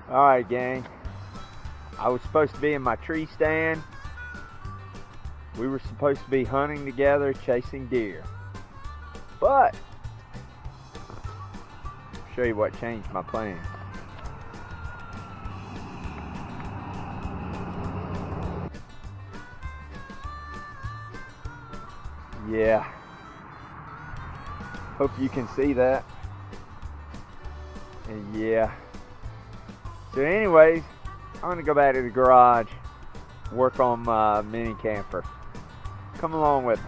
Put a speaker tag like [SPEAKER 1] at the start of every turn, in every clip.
[SPEAKER 1] Alright, gang. I was supposed to be in my tree stand. We were supposed to be hunting together, chasing deer. But, I'll show you what changed my plans. Yeah. Hope you can see that. And yeah. So anyways, I'm going to go back to the garage, work on my mini camper. Come along with me.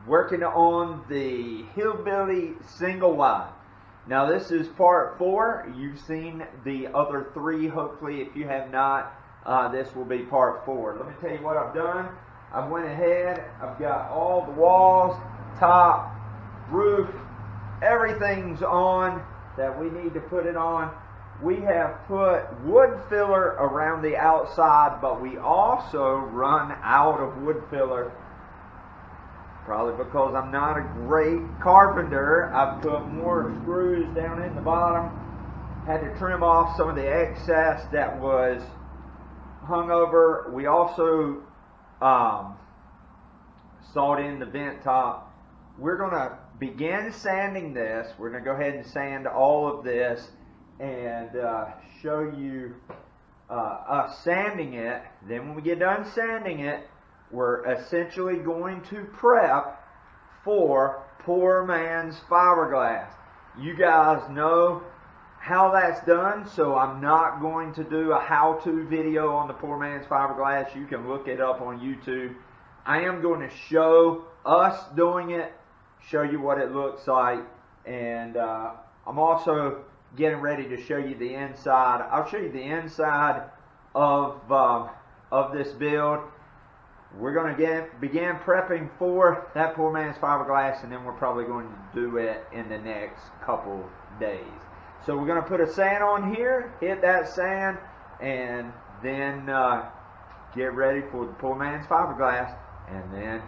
[SPEAKER 1] Working on the Hillbilly single wide. Now this is part 4. You've seen the other 3. Hopefully, if you have not, this will be part 4. Let me tell you what I've done. I went ahead, I've got all the walls, top, roof, everything's on that we need to put it on. We have put wood filler around the outside, but we also run out of wood filler. Probably because I'm not a great carpenter. I've put more screws down in the bottom. Had to trim off some of the excess that was hung over. We also sawed in the vent top. We're going to begin sanding this. We're going to go ahead and sand all of this and show you us sanding it. Then when we get done sanding it, we're essentially going to prep for poor man's fiberglass. You guys know how that's done, so I'm not going to do a how-to video on the poor man's fiberglass. You can look it up on YouTube. I am going to show us doing it, show you what it looks like, and I'm also getting ready to show you the inside. I'll show you the inside of this build. We're going to begin prepping for that poor man's fiberglass, and then we're probably going to do it in the next couple days. So we're going to put a sand on here, hit that sand, and then get ready for the poor man's fiberglass, and then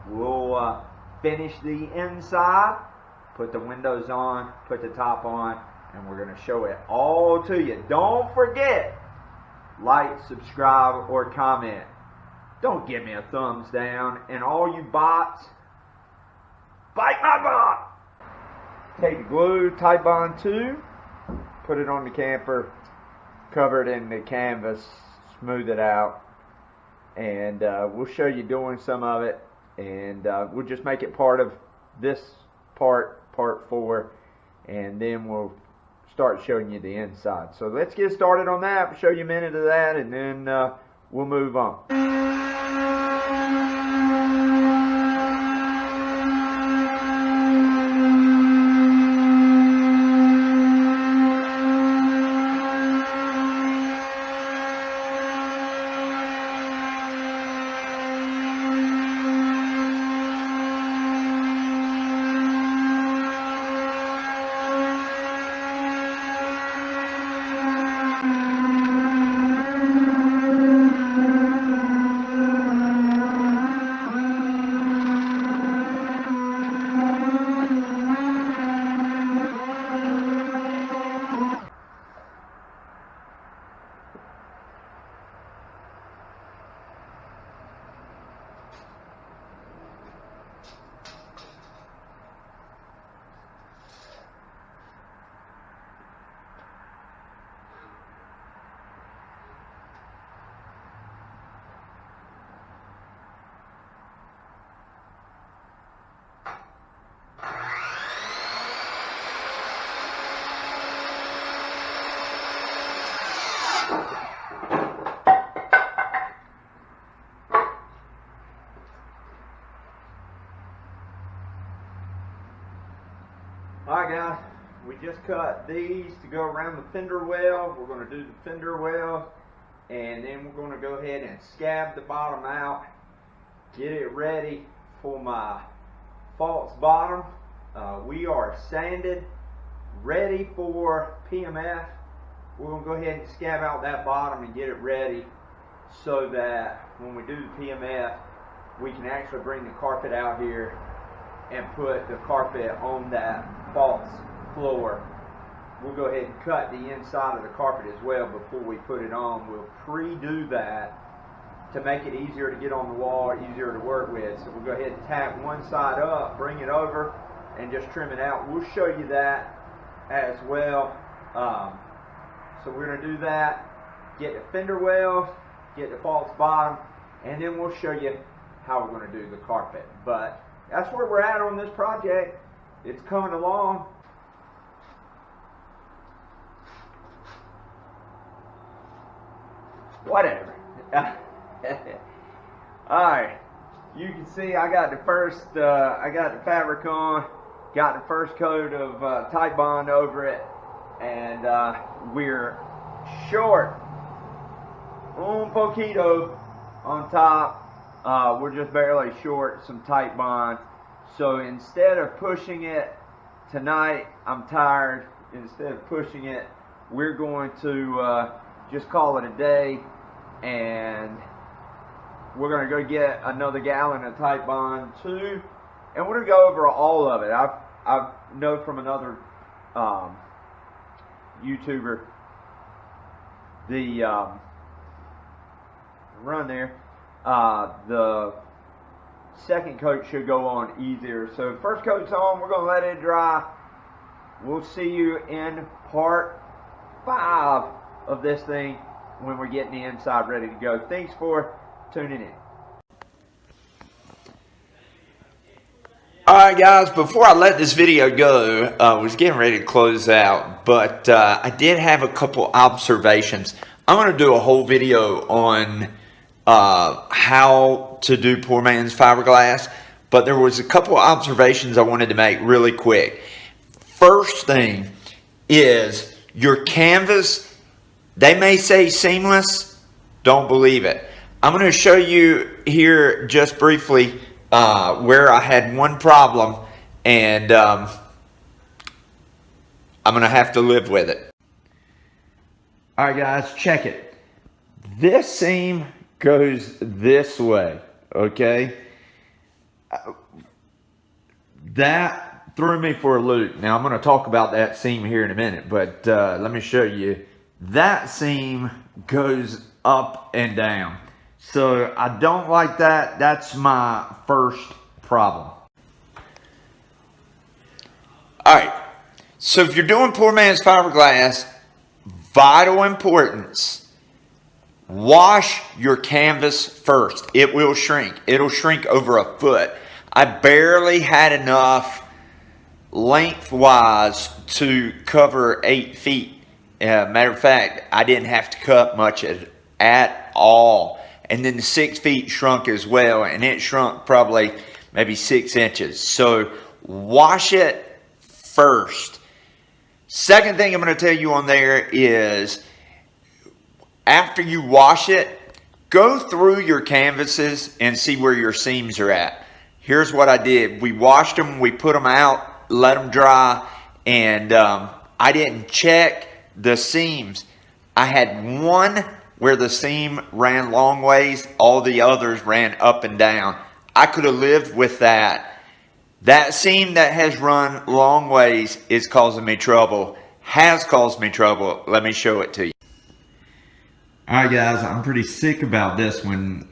[SPEAKER 1] we'll finish the inside, put the windows on, put the top on, and we're going to show it all to you. Don't forget, like, subscribe, or comment. Don't give me a thumbs down. And all you bots, bite my bot! Take the glue, Type Bond 2, put it on the camper, cover it in the canvas, smooth it out, and we'll show you doing some of it, and we'll just make it part of this part 4, and then we'll start showing you the inside. So let's get started on that. We'll show you a minute of that, and then we'll move on. Alright guys, we just cut these to go around the fender well. We're going to do the fender well, and then we're going to go ahead and scab the bottom out, get it ready for my false bottom. We are sanded, ready for PMF. We're going to go ahead and scab out that bottom and get it ready so that when we do the PMF, we can actually bring the carpet out here and put the carpet on that false floor. We'll go ahead and cut the inside of the carpet as well before we put it on. We'll pre-do that to make it easier to get on the wall, easier to work with. So we'll go ahead and tack one side up, bring it over, and just trim it out. We'll show you that as well. So we're going to do that, get the fender wells, get the false bottom, and then we'll show you how we're going to do the carpet. But that's where we're at on this project. It's coming along. Whatever. Alright, you can see I got the first, I got the fabric on, got the first coat of Tite Bond over it, and we're short un poquito on top. We're just barely short some Tite Bond. So instead of pushing it tonight, I'm tired. Instead of pushing it, we're going to just call it a day, and we're going to go get another gallon of Tite Bond too, and we're going to go over all of it. I know from another YouTuber, the run there, the second coat should go on easier. So first coat's on, we're going to let it dry. We'll see you in part 5 of this thing when we're getting the inside ready to go. Thanks for tuning in.
[SPEAKER 2] Alright guys, before I let this video go, I was getting ready to close out, but I did have a couple observations. I'm going to do a whole video on how to do poor man's fiberglass, but there was a couple observations I wanted to make really quick. First thing is your canvas, they may say seamless, don't believe it. I'm going to show you here just briefly where I had one problem, and I'm going to have to live with it. Alright guys, check it. This seam goes this way, okay? That threw me for a loop. Now I'm going to talk about that seam here in a minute, but let me show you. That seam goes up and down. So I don't like that. That's my first problem. Alright, so if you're doing poor man's fiberglass, vital importance, wash your canvas first. It will shrink. It'll shrink over a foot. I barely had enough lengthwise to cover 8 feet. Matter of fact, I didn't have to cut much at all. And then the 6 feet shrunk as well, and it shrunk probably maybe 6 inches. So wash it first. Second thing I'm going to tell you on there is, after you wash it, go through your canvases and see where your seams are at. Here's what I did. We washed them, we put them out, let them dry, and I didn't check the seams. I had one where the seam ran long ways, all the others ran up and down. I could have lived with that. That seam that has run long ways is causing me trouble, has caused me trouble. Let me show it to you. Alright guys, I'm pretty sick about this one.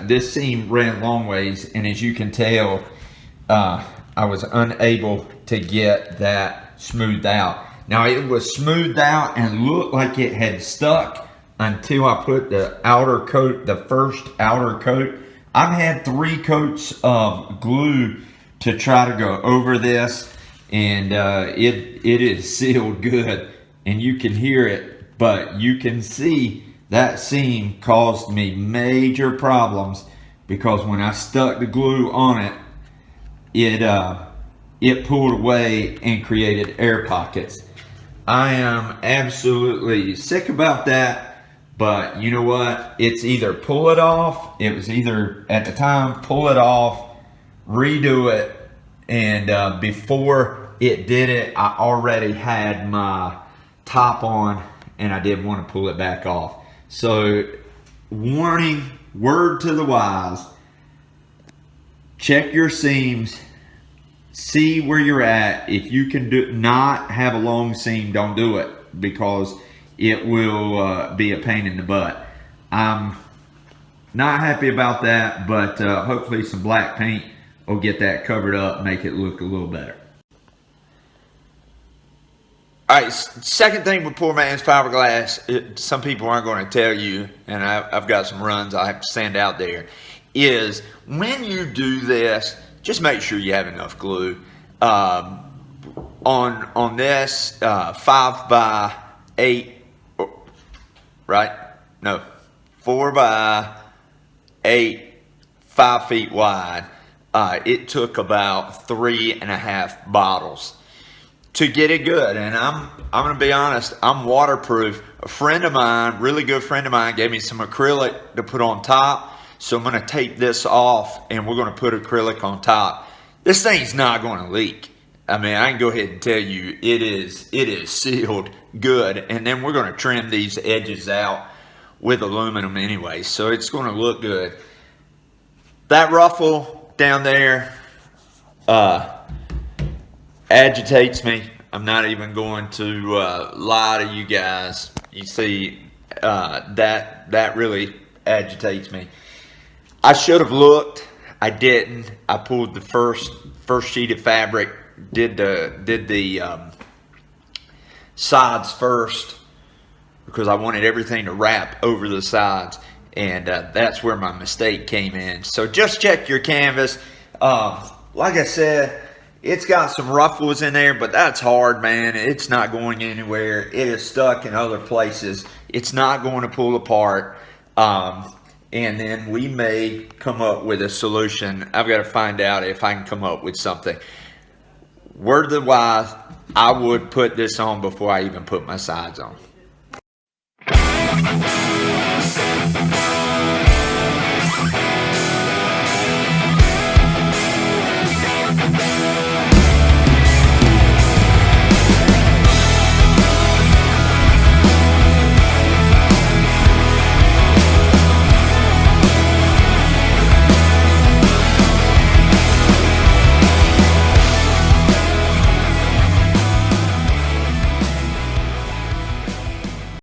[SPEAKER 2] This seam ran long ways, and as you can tell, I was unable to get that smoothed out. Now it was smoothed out and looked like it had stuck until I put the outer coat, the first outer coat. I've had 3 coats of glue to try to go over this, and it is sealed good, and you can hear it, but you can see that seam caused me major problems, because when I stuck the glue on it, it pulled away and created air pockets. I am absolutely sick about that. But you know what? It's either pull it off. It was either, at the time, pull it off, redo it. And before it did it, I already had my top on, and I didn't want to pull it back off. So warning, word to the wise, check your seams, see where you're at. If you can not have a long seam, don't do it, because it will be a pain in the butt. I'm not happy about that, but hopefully some black paint will get that covered up, make it look a little better. All right, second thing with poor man's fiberglass, some people aren't going to tell you, and I've got some runs I have to sand out there, is when you do this, just make sure you have enough glue. On this 5x8, right? No, 4x8, 5 feet wide. It took about 3.5 bottles to get it good. And I'm gonna be honest, I'm waterproof. A friend of mine, really good friend of mine, gave me some acrylic to put on top. So I'm gonna take this off and we're gonna put acrylic on top. This thing's not gonna leak. I mean, I can go ahead and tell you it is sealed good. And then we're gonna trim these edges out with aluminum anyway, so it's gonna look good. That ruffle down there agitates me. I'm not even going to lie to you guys. You see, that really agitates me. I should have looked. I didn't. I pulled the first sheet of fabric, did the sides first, because I wanted everything to wrap over the sides, and that's where my mistake came in. So just check your canvas. Like I said, it's got some ruffles in there, but that's hard, man. It's not going anywhere. It is stuck in other places. It's not going to pull apart. And then we may come up with a solution. I've got to find out if I can come up with something. Word to the wise, I would put this on before I even put my sides on.